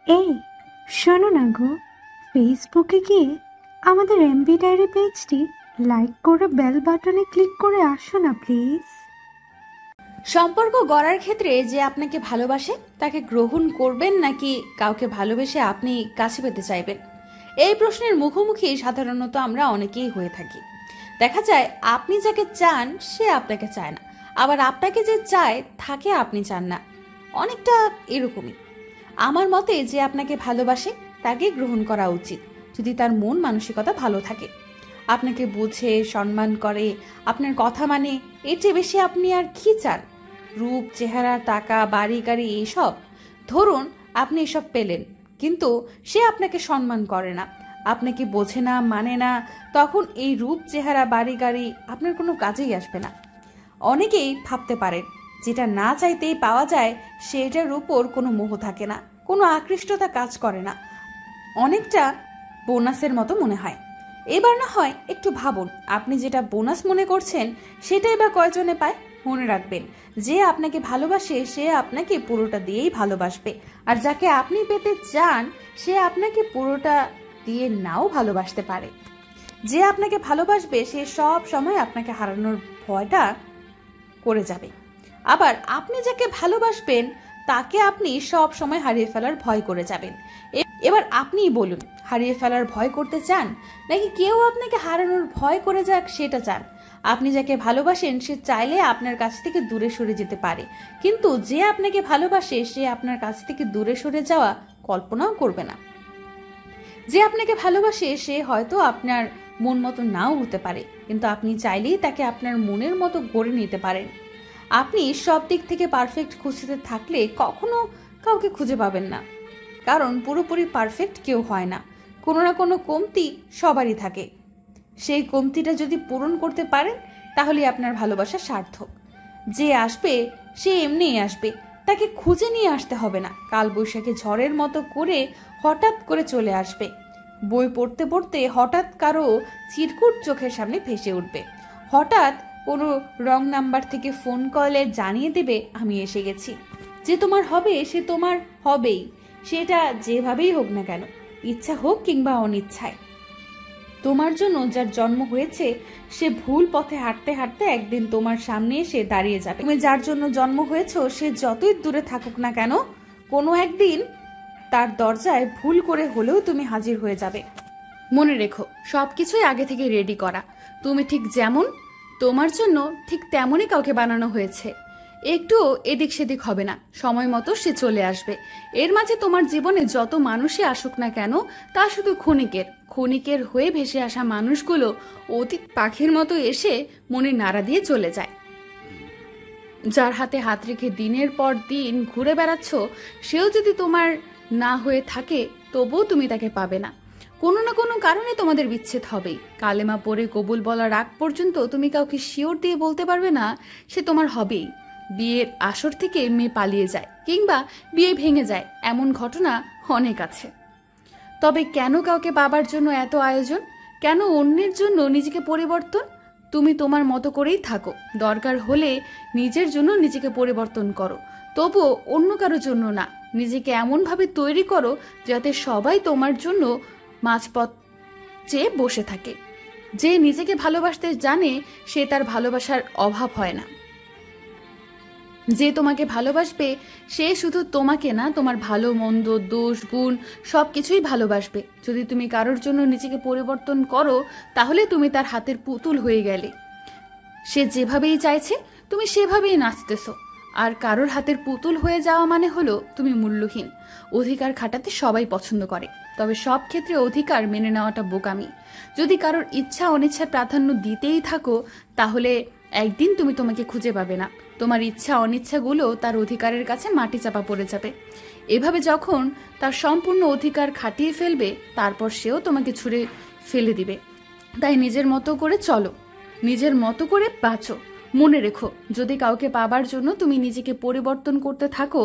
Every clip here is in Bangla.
এই শোনো না গো, ফেসবুকে গিয়ে আমাদের এমবি ডায়েরি পেজটি লাইক করে বেল বাটনে ক্লিক করে আসো না প্লিজ। সম্পর্ক গড়ার ক্ষেত্রে যে আপনাকে ভালোবাসে তাকে গ্রহণ করবেন নাকি কাউকে ভালোবেসে আপনি কাছে পেতে চাইবেন, এই প্রশ্নের মুখোমুখি সাধারণত আমরা অনেকেই হয়ে থাকি। দেখা যায় আপনি যাকে চান সে আপনাকে চায় না, আবার আপনাকে যে চায় তাকে আপনি চান না। অনেকটা এরকমই। আমার মতে যে আপনাকে ভালোবাসে তাকে গ্রহণ করা উচিত, যদি তার মন মানসিকতা ভালো থাকে, আপনাকে বুঝে সম্মান করে, আপনার কথা মানে। এর চেয়ে বেশি আপনি আর কি চান? রূপ, চেহারা, টাকা, বাড়ি গাড়ি এইসব। ধরুন আপনি এসব পেলেন, কিন্তু সে আপনাকে সম্মান করে না, আপনাকে বোঝে না, মানে না, তখন এই রূপ, চেহারা, বাড়ি গাড়ি আপনার কোনো কাজেই আসবে না। অনেকেই ভাবতে পারেন যেটা না চাইতেই পাওয়া যায় সেটার উপর কোনো মোহ থাকে না, কোনো আকৃষ্টতা কাজ করে না, অনেকটা বোনাসের মতো মনে হয়। এবার না হয় একটু ভাবুন, আপনি যেটা বোনাস মনে করছেন সেটাই বা কয়জনে পায়? মনে রাখবেন, যে আপনাকে ভালোবাসে সে আপনাকে পুরোটা দিয়েই ভালোবাসবে, আর যাকে আপনি পেতে চান সে আপনাকে পুরোটা দিয়ে নাও ভালোবাসতে পারে। যে আপনাকে ভালোবাসবে সে সব সময় আপনাকে হারানোর ভয়টা করে যাবে, আবার আপনি যাকে ভালোবাসবেন তাকে আপনি সব সময় হারিয়ে ফেলার ভয় করে যাবেন। এবার আপনিই বলুন, হারিয়ে ফেলার ভয় করতে চান নাকি কেউ আপনাকে হারানোর ভয় করে যাক সেটা চান? আপনি যাকে ভালোবাসেন সে চাইলে আপনার কাছ থেকে দূরে সরে যেতে পারে, কিন্তু যে আপনাকে ভালোবাসে সে আপনার কাছ থেকে দূরে সরে যাওয়া কল্পনাও করবে না। যে আপনাকে ভালোবাসে সে হয়তো আপনার মন মতো নাও হতে পারে, কিন্তু আপনি চাইলেই তাকে আপনার মনের মতো গড়ে নিতে পারেন। আপনি সব দিক থেকে পারফেক্ট খুঁজতে থাকলে কখনো কাউকে খুঁজে পাবেন না, কারণ পুরোপুরি পারফেক্ট কেউ হয় না, কোনো না কোনো কমতি সবারই থাকে। সেই কমতিটা যদি পূরণ করতে পারেন তাহলে আপনার ভালোবাসা সার্থক। যে আসবে সে এমনিই আসবে, তাকে খুঁজে নিয়ে আসতে হবে না। কাল বৈশাখী ঝড়ের মতো করে হঠাৎ করে চলে আসবে। বই পড়তে পড়তে হঠাৎ কারো চিরকুট চোখের সামনে ভেসে উঠবে, হঠাৎ কোনো রং নাম্বার থেকে ফোন কলে জানিয়ে দেবে আমি এসে গেছি। যে তোমার হবে সে তোমার হবেই, সেটা যেভাবেই হোক না কেন, ইচ্ছা হোক কিংবা অনিচ্ছায়। তোমার জন্য যার জন্ম হয়েছে সে ভুল পথে হাঁটতে হাঁটতে একদিন তোমার সামনে এসে দাঁড়িয়ে যাবে। তুমি যার জন্য জন্ম হয়েছো সে যতই দূরে থাকুক না কেন, কোনো একদিন তার দরজায় ভুল করে হলেও তুমি হাজির হয়ে যাবে। মনে রেখো, সবকিছুই আগে থেকে রেডি করা। তুমি ঠিক যেমন, তোমার জন্য ঠিক তেমনই কাউকে বানানো হয়েছে। একটু এদিক সেদিক হবে না, সময় মতো সে চলে আসবে। এর মাঝে তোমার জীবনে যত মানুষই আসুক না কেন তা শুধু ক্ষণিকের হয়ে ভেসে আসা মানুষগুলো অতীত পাখির মতো এসে মনে নাড়া দিয়ে চলে যায়। যার হাতে হাত রেখে দিনের পর দিন ঘুরে বেড়াচ্ছ সেও যদি তোমার না হয়ে থাকে তবুও তুমি তাকে পাবে না। কোনো না কোনো কারণে তোমাদের বিচ্ছেদ হবেই। কালেমা পড়ে কবুল বলার আগ পর্যন্ত তুমি কাউকে শিওর দিয়ে বলতে পারবে না সে তোমার হবেই। বিয়ের আসর থেকে মেয়ে পালিয়ে যায় কিংবা বিয়ে ভেঙে যায়, এমন ঘটনা অনেক আছে। তবে কেন কাউকে পাবার জন্য এত আয়োজন? কেন অন্যের জন্য নিজেকে পরিবর্তন? তুমি তোমার মতো করেই থাকো, দরকার হলে নিজের জন্য নিজেকে পরিবর্তন করো, তবুও অন্য কারোর জন্য না। নিজেকে এমনভাবে তৈরি করো যাতে সবাই তোমার জন্য মাঝপথ চেয়ে বসে থাকে। যে নিজেকে ভালোবাসতে জানে সে তার ভালোবাসার অভাব হয় না। যে তোমাকে ভালোবাসবে সে শুধু তোমাকে না, তোমার ভালো মন্দ, দোষ গুণ সবকিছুই ভালোবাসবে। যদি তুমি কারোর জন্য নিজেকে পরিবর্তন করো তাহলে তুমি তার হাতের পুতুল হয়ে গেলে। সে যেভাবেই চাইছে তুমি সেভাবেই নাচতেছো, আর কারোর হাতের পুতুল হয়ে যাওয়া মানে হলো তুমি মূল্যহীন। অধিকার খাটাতে সবাই পছন্দ করে, তবে সব ক্ষেত্রে অধিকার মেনে নেওয়াটা বোকামি। যদি কারোর ইচ্ছা অনিচ্ছার প্রাধান্য দিতেই থাকো তাহলে একদিন তুমি তোমাকে খুঁজে পাবে না। তোমার ইচ্ছা অনিচ্ছাগুলো তার অধিকারের কাছে মাটি চাপা পড়ে যাবে। এভাবে যখন তার সম্পূর্ণ অধিকার খাটিয়ে ফেলবে তারপর সেও তোমাকে ছুঁড়ে ফেলে দিবে। তাই নিজের মতো করে চলো, নিজের মতো করে বাঁচো। মনে রেখো, যদি কাউকে পাবার জন্য তুমি নিজেকে পরিবর্তন করতে থাকো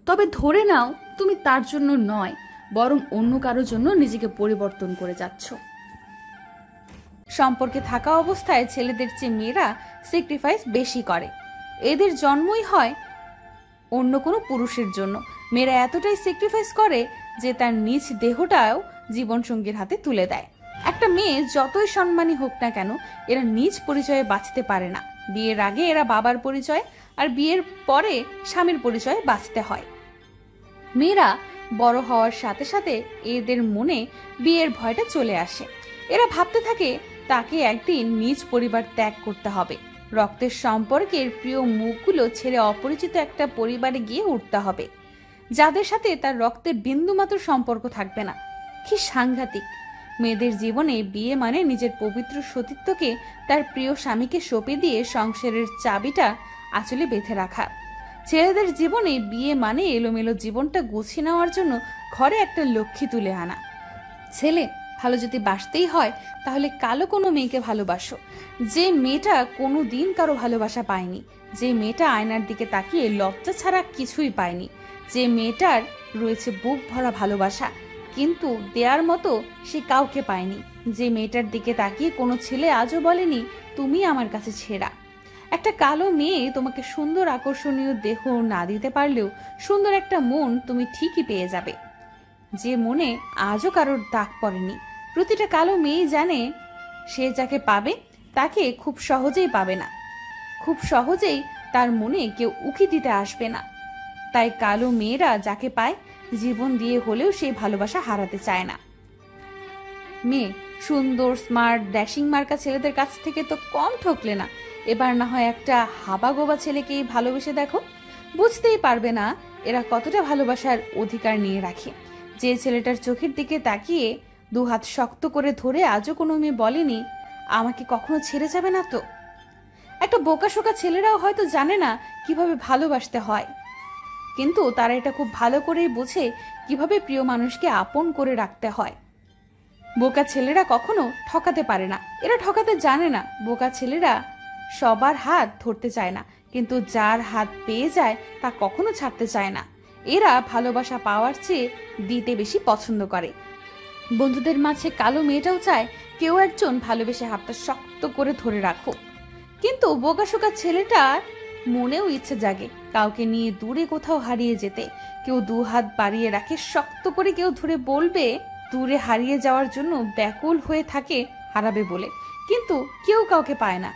তবে ধরে নাও তুমি তার জন্য নয়, বরং অন্য কারোর জন্য নিজেকে পরিবর্তন করে যাচ্ছ। সম্পর্কে থাকা অবস্থায় ছেলেদের চেয়ে মেয়েরা স্যাক্রিফাইস বেশি করে। এদের জন্মই হয় অন্য কোনো পুরুষের জন্য। মেয়েরা এতটাই স্যাক্রিফাইস করে যে তার নিজ দেহটাও জীবনসঙ্গীর হাতে তুলে দেয়। একটা মেয়ে যতই সম্মানী হোক না কেন, এরা নিজ পরিচয়ে বাঁচতে পারে না। বিয়ের আগে এরা বাবার পরিচয় আর বিয়ের পরে স্বামীর পরিচয়ে বাঁচতে হয়। মেয়েরা বড় হওয়ার সাথে সাথে এদের মনে বিয়ের ভয়টা চলে আসে। এরা ভাবতে থাকে তাকে একদিন নিজ পরিবার ত্যাগ করতে হবে, রক্তের সম্পর্কের প্রিয় মুখগুলো ছেড়ে অপরিচিত একটা পরিবারে গিয়ে উঠতে হবে, যাদের সাথে তার রক্তের বিন্দুমাত্র সম্পর্ক থাকবে না। কি সাংঘাতিক! মেয়েদের জীবনে বিয়ে মানে নিজের পবিত্র সতীত্বকে তার প্রিয় স্বামীকে সঁপে দিয়ে সংসারের চাবিটা আঁচলে বেঁধে রাখা। ছেলেদের জীবনে বিয়ে মানে এলোমেলো জীবনটা গুছিয়ে নেওয়ার জন্য ঘরে একটা লক্ষ্মী তুলে আনা। ছেলে ভালো যদি বাসতেই হয় তাহলে কালো কোনো মেয়েকে ভালোবাসো, যে মেয়েটা কোনো দিন কারো ভালোবাসা পায়নি, যে মেয়েটা আয়নার দিকে তাকিয়ে লজ্জা ছাড়া কিছুই পায়নি, যে মেয়েটার রয়েছে বুক ভরা ভালোবাসা কিন্তু দেওয়ার মতো সে কাউকে পায়নি, যে মেয়েটার দিকে তাকিয়ে কোনো ছেলে আজও বলেনি তুমি আমার কাছে ছেঁড়া। একটা কালো মেয়ে তোমাকে সুন্দর আকর্ষণীয় দেহ না দিতে পারলেও সুন্দর একটা মন তুমি ঠিকই পেয়ে যাবে, যে মনে আজও কারোর দাগ পড়েনি। প্রতিটা কালো মেয়ে জানে সে যাকে পাবে তাকে খুব সহজেই পাবে না, খুব সহজেই তার মনে কেউ উকি দিতে আসবে না। তাই কালো মেয়েরা যাকে পায় জীবন দিয়ে হলেও সেই ভালোবাসা হারাতে চায় না। মেয়ে সুন্দর স্মার্ট ড্যাশিং মার্কা ছেলেদের কাছ থেকে তো কম ঠকলে না, এবার না হয় একটা হাবাগোবা ছেলেকেই ভালোবেসে দেখো, বুঝতেই পারবে না এরা কতটা ভালোবাসার অধিকার নিয়ে রাখে। যে ছেলেটার চোখের দিকে তাকিয়ে দুহাত শক্ত করে ধরে আজও কোনো মেয়ে বলেনি আমাকে কখনো ছেড়ে যাবে না তো। একটা বোকাশোকা ছেলেরাও হয়তো জানে না কিভাবে ভালোবাসতে হয়, কিন্তু তারা এটা খুব ভালো করেই বোঝে কিভাবে প্রিয় মানুষকে আপন করে রাখতে হয়। বোকা ছেলেরা কখনো ঠকাতে পারে না, এরা ঠকাতে জানে না। বোকা ছেলেরা সবার হাত ধরতে চায় না, কিন্তু যার হাত পেয়ে যায় তা কখনো ছাড়তে চায় না। এরা ভালোবাসা পাওয়ার চেয়ে দিতে বেশি পছন্দ করে। বন্ধুদের মাঝে কালো মেয়েটাও চায় কেউ একজন ভালোবেসে হাতটা শক্ত করে ধরে রাখো, কিন্তু বোকাশোকা ছেলেটার মনেও ইচ্ছে জাগে কাউকে নিয়ে দূরে কোথাও হারিয়ে যেতে। কেউ দু হাত বাড়িয়ে রাখে শক্ত করে, কেউ ধরে বলবে দূরে হারিয়ে যাওয়ার জন্য ব্যাকুল হয়ে থাকে হারাবে বলে, কিন্তু কেউ কাউকে পায় না।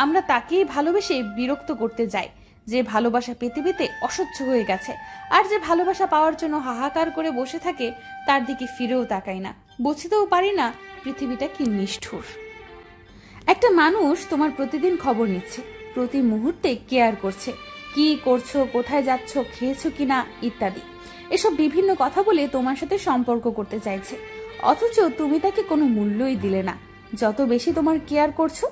আমরা তাকেই ভালোবেসে বিরক্ত করতে যাই, যে ভালোবাসা পেতে পেতে অসহ্য হয়ে গেছে, আর যে ভালোবাসা পাওয়ার জন্য হাহাকার করে বসে থাকে তার দিকে ফিরেও তাকাই না, বুঝতেও পারি না পৃথিবীটা কি নিষ্ঠুর। একটা মানুষ তোমার প্রতিদিন খবর নিচ্ছে, প্রতি মুহূর্তে কেয়ার করছে, কি করছো, কোথায় যাচ্ছ, খেয়েছো কিনা ইত্যাদি, এসব বিভিন্ন কথা বলে তোমার সাথে সম্পর্ক করতে চাইছে, অথচ তুমি তাকে কোনো মূল্যই দিলে না। যত বেশি তোমার কেয়ার করছো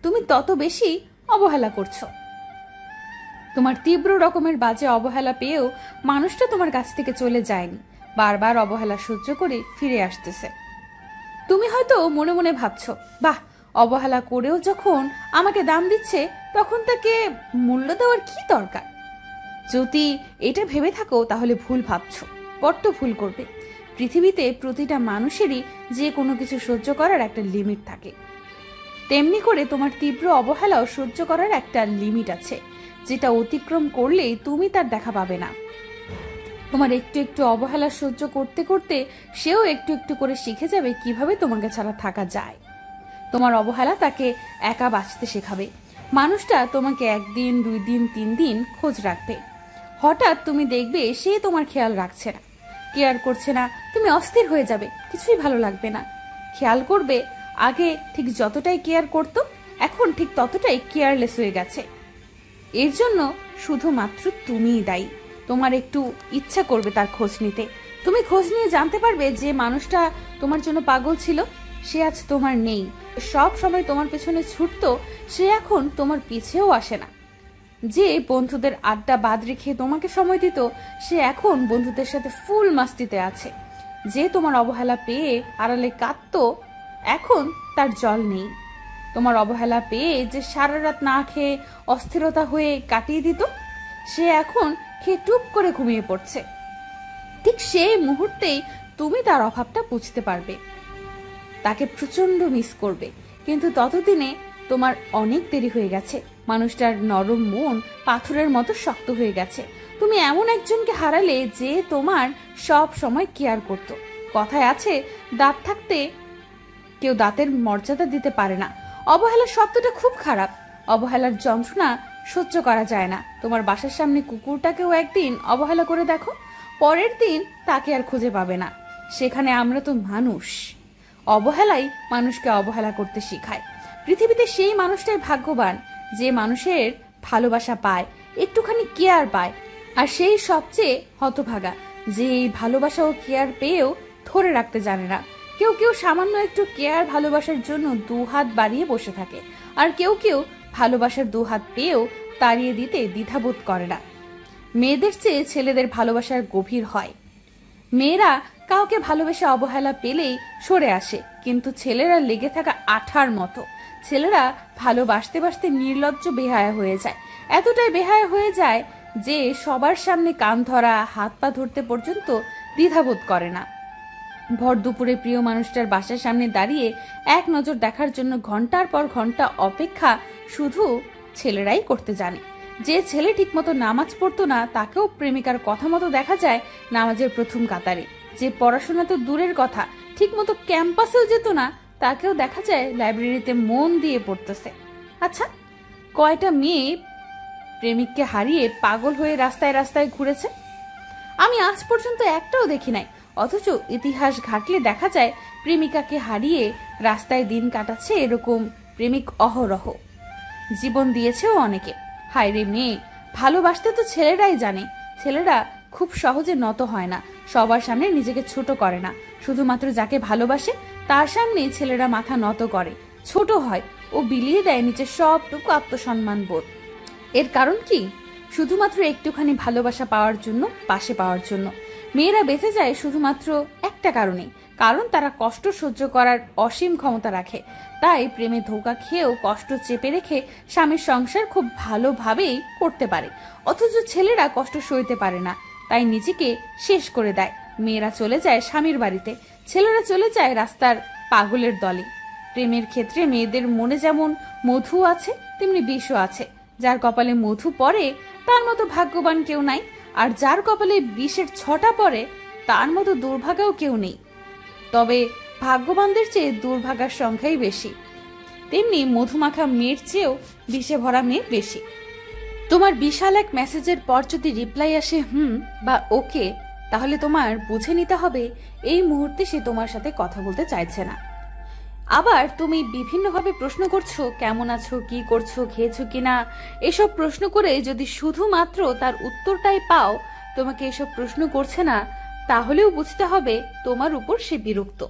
তুমি তত বেশি অবহেলা করছো। তোমার তীব্র রকমের বাজে অবহেলা পেয়েও মানুষটা তোমার কাছ থেকে চলে যায়নি, বারবার অবহেলা সহ্য করে ফিরে আসতেছে। তুমি হয়তো মনে মনে ভাবছো বাহ, অবহেলা করেও যখন আমাকে দাম দিচ্ছে তখন তাকে মূল্য দেওয়ার কি দরকার। যদি এটা ভেবে থাকো তাহলে ভুল ভাবছো, বড্ড ভুল করবে। পৃথিবীতে প্রতিটা মানুষেরই যে কোনো কিছু সহ্য করার একটা লিমিট থাকে, তেমনি করে তোমার তীব্র অবহেলাও সহ্য করার একটা লিমিট আছে, যেটা অতিক্রম করলেই তুমি তার দেখা পাবে না। তোমার একটু একটু অবহেলা সহ্য করতে করতে সেও একটু একটু করে শিখে যাবে কিভাবে তোমাকে ছাড়া থাকা যায়। তোমার অবহেলা তাকে একা বাঁচতে শেখাবে। মানুষটা তোমাকে একদিন, 2 দিন, 3 দিন খোঁজ রাখবে, হঠাৎ তুমি দেখবে সে তোমার খেয়াল রাখছে না, কেয়ার করছে না, তুমি অস্থির হয়ে যাবে, কিছুই ভালো লাগবে না। খেয়াল করবে আগে ঠিক যতটাই কেয়ার করতো এখন ঠিক ততটাই কেয়ারলেস হয়ে গেছে। এর জন্য শুধুমাত্র তুমিই দায়ী। তোমার একটু ইচ্ছা করবে তার খোঁজ নিতে, তুমি খোঁজ নিয়ে জানতে পারবে যে মানুষটা তোমার জন্য পাগল ছিল সে আজ তোমার নেই, সব সময় তোমার পেছনে ছুটতো সে এখন তোমার পিছেও আসে না। যে বন্ধুদের আড্ডা বাদ রেখে তোমাকে সময় দিত সে এখন বন্ধুদের সাথে ফুল মাস্তিতে আছে। যে তোমার অবহেলা পেয়ে আড়ালে কাঁদতো এখন তার জল নেই। তোমার অবহেলা পেয়ে যে সারা রাত না খেয়ে অস্থিরতা হয়ে কাটিয়ে দিত সে এখন খেয়ে টুপ করে ঘুমিয়ে পড়ছে। ঠিক সেই মুহূর্তেই তুমি তার অভাবটা বুঝতে পারবে, তাকে প্রচন্ড মিস করবে, কিন্তু ততদিনে তোমার অনেক দেরি হয়ে গেছে। মানুষটার নরম মন পাথরের মতো শক্ত হয়ে গেছে। তুমি এমন একজনকে হারালে যে তোমার সব সময় কেয়ার করত। কথায় আছে, দাঁত থাকতে কেউ দাঁতের মর্যাদা দিতে পারে না। অবহেলার শব্দটা খুব খারাপ। অবহেলার যন্ত্রণা সহ্য করা যায় না। তোমার বাসার সামনে কুকুরটাকেও একদিন অবহেলা করে দেখো, পরের দিন তাকে আর খুঁজে পাবে না। সেখানে আমরা তো মানুষ। অবহেলাই মানুষকে অবহেলা করতে শেখায়। পৃথিবীতে সেই মানুষটাই ভাগ্যবান যে মানুষের ভালোবাসা পায়, একটুখানি কেয়ার পায়। আর সেই সবচেয়ে হতভাগা যে এই ভালোবাসা ও কেয়ার পেয়েও ধরে রাখতে জানে না। কেউ কেউ সামান্য একটু কেয়ার ভালোবাসার জন্য 2 হাত বাড়িয়ে বসে থাকে, আর কেউ কেউ ভালোবাসার 2 হাত পেয়েও তাড়িয়ে দিতে দ্বিধাবোধ করে না। মেয়েদের চেয়ে ছেলেদের ভালোবাসার গভীর হয়। মেয়েরা কাউকে ভালোবেসে অবহেলা পেলেই সরে আসে, কিন্তু ছেলেরা লেগে থাকা আঠার মতো। ছেলেরা ভালোবাসতে বাসতে নির্লজ্জ বেহায়া হয়ে যায়। এতটাই বেহায়া হয়ে যায় যে সবার সামনে কান ধরা, হাত পা ধরতে পর্যন্ত দ্বিধাবোধ করে না। ভর দুপুরে প্রিয় মানুষটার বাসার সামনে দাঁড়িয়ে এক নজর দেখার জন্য ঘন্টার পর ঘন্টা অপেক্ষা শুধু ছেলেরাই করতে জানে। যে ছেলে ঠিকমতো নামাজ পড়তো না তাকেও প্রেমিকার কথা মতো দেখা যায় নামাজের প্রথম কাতারে। যে পড়াশোনা তো দূরের কথা, ঠিকমতো ক্যাম্পাসেও যেত না তাকেও দেখা যায় লাইব্রেরিতে মন দিয়ে পড়তেছে। আচ্ছা, কয়টা মেয়ে প্রেমিককে হারিয়ে পাগল হয়ে রাস্তায় রাস্তায় ঘুরেছে? আমি আজ পর্যন্ত একটাও দেখি নাই। অথচ ইতিহাস ঘাটলে দেখা যায় প্রেমিকাকে হারিয়ে রাস্তায় দিন কাটাচ্ছে এরকম প্রেমিক অহরহ। জীবন দিয়েছেও অনেকে। হায় রে মেয়ে, ভালোবাসতে তো ছেলেরাই জানে। ছেলেরা খুব সহজে নত হয় না, সবার সামনে নিজেকে ছোট করে না। শুধুমাত্র যাকে ভালোবাসে তার সামনে ছেলেরা মাথা নত করে, ছোট হয় ও বিলিয়ে দেয় নিচে সবটুকু আত্মসম্মান বোধ। এর কারণ কি? শুধুমাত্র একটুখানি ভালোবাসা পাওয়ার জন্য, পাশে পাওয়ার জন্য। মেয়েরা বেঁচে যায় শুধুমাত্র একটা কারণে, কারণ তারা কষ্ট সহ্য করার অসীম ক্ষমতা রাখে। তাই প্রেমে ধোঁকা খেয়েও কষ্ট চেপে রেখে স্বামীর সংসার খুব ভালোভাবেই করতে পারে। অথচ ছেলেরা কষ্ট সইতে পারে না, তাই নিজেকে শেষ করে দেয়। মেয়েরা চলে যায় স্বামীর বাড়িতে, ছেলেরা চলে যায় রাস্তার পাগলের দলে। প্রেমের ক্ষেত্রে মেয়েদের মনে যেমন মধু আছে তেমনি বিষও আছে। যার কপালে মধু পড়ে তার মতো ভাগ্যবান কেউ নাই, আর যার কপালে বিষের ছটা পড়ে তার মতো দুর্ভাগাও কেউ নেই। তবে ভাগ্যবানদের চেয়ে দুর্ভাগার সংখ্যাই বেশি। তেমনি মধুমাখা মেয়ের চেয়েও বিষে ভরা মেয়ে বেশি। তোমার বিশাল এক মেসেজের পর যদি রিপ্লাই আসে বা ওকে, তাহলে তোমার বুঝে নিতে হবে এই মুহূর্তে সে তোমার সাথে কথা বলতে চাইছে না। আবার তুমি বিভিন্নভাবে প্রশ্ন করছো, কেমন আছো, কি করছো, খেয়েছো কিনা, এসব প্রশ্ন করে যদি শুধুমাত্র তার উত্তরটাই পাও তোমাকে এসব প্রশ্ন করছে না, তাহলেও বুঝতে হবে তোমার উপর সে বিরক্ত।